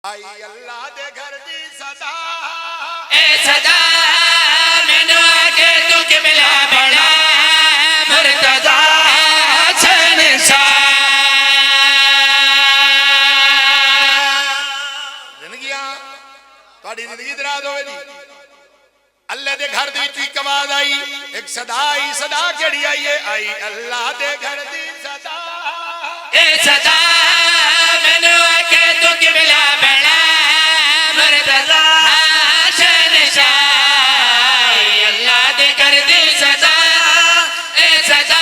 आई अल्लाह दे घर दी सदा ए सदा मैनू आके तू के मिला बड़ा मुर्तजा शहंशाह जिंदगियां ਤੁਹਾਡੀ जिंदगी दराज होवे जी अल्लाह दे घर दी एक आवाज आई एक सदा आई सदा केड़ी आई है आई अल्लाह दे घर दी सदा ए सदा मैनू आके तू के मिला बड़ा मुर्तजा शहंशाह अल्लाह दे घर दी सदा ए सदा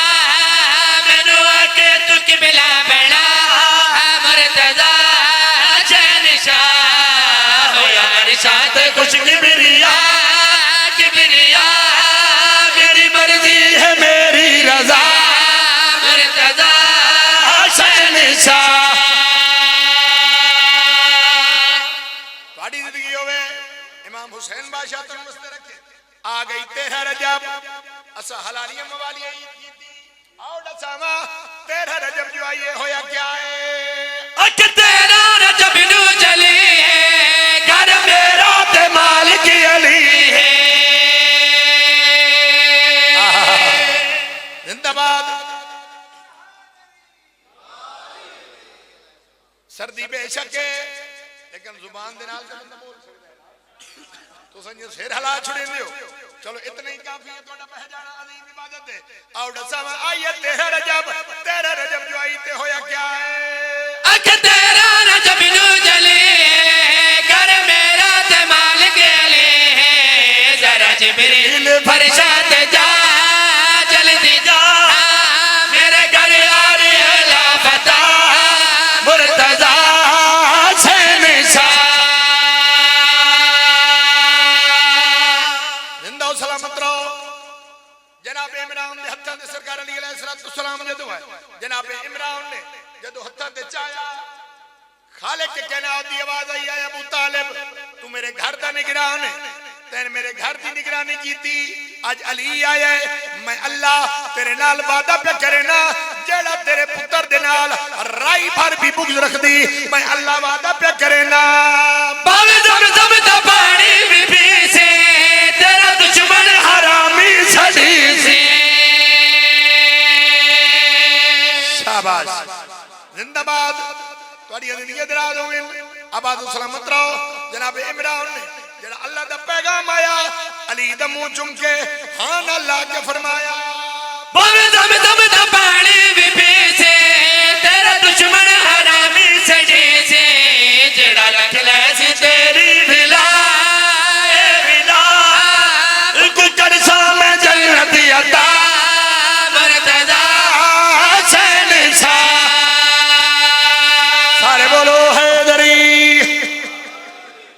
मैनू आके तू के मिला बड़ा मुर्तजा शहंशाह होया मेरे साथ खुश किबरिया किबरिया मेरी मर्जी है मेरी रजा मुर्तजा शहंशाह ਤੁਹਾਡੀ ਜ਼ਿੰਦਗੀ ਹੋਵੇ इमाम हुसैन बादशाह तंदुरुस्त रखे आ गई 13 रजब असा हलालियां मवालियां ईद कीती आओ दसावा 13 रजब जो आई है होया क्या है अच तेरा रजब नू चली है घर मेरा ते मालिक अली है जिंदाबाद सर्दी बेशक है लेकिन जुबान दे नाल ते बंदा बोल सकदा है तो संजय सिर हला छुड़ेंदे हो चलो इतना ही काफी है ਤੁਹਾਡਾ पहचाना अजीम इबादत है आओ दसावा आई है 13 रजब जो आई ते होया क्या है अच तेरा रजब नू चली है घर मेरा ते मालिक अली है जरा जिब्रील फरशा ते जा जल्दी जा मेरे घर यार अला फता मुर्तजा शहंशाह जिंदा हो सलामत रहो जनाब इमरान दे हत्थां ते सरकार अली अलैहिस्सलाम जदों है जनाब इमरान ने जदों हत्थां ते चाया खालिक के कायनात दी आवाज आई है अबू तालिब तू मेरे घर दा निगरान है तैने मेरे घर दी निगरानी कीती आज अली आया है मैं अल्लाह तेरे नाल वादा पे करे ना जेड़ा तेरे पुत्र दे नाल राई भर भी बुग़्ज़ रखदी मैं अल्लाह वादा पे करे ना बावे ज़म-ज़म दा पानी भी पी से तेरा दुश्मन हरामी सड़ी से शाबाश जिंदाबाद ਤੁਹਾਡੀ ਜ਼ਿੰਦਗੀ ਦਰਾਜ਼ ਹੋਵੇ आबाद सलामत रहो जनाब इमरान ने जेड़ा अल्लाह दा पैगाम आया अली दा मुंह चुम के हां अल्लाह के फरमाया बावे ज़म-ज़म दा पानी भी पी से तेरा दुश्मन हरामी सड़ी से जेड़ा रख ले सी तेरी विला ए विला कुकर सामे जन्नत अता मुर्तजा शहंशाह सारे बोलो हैदर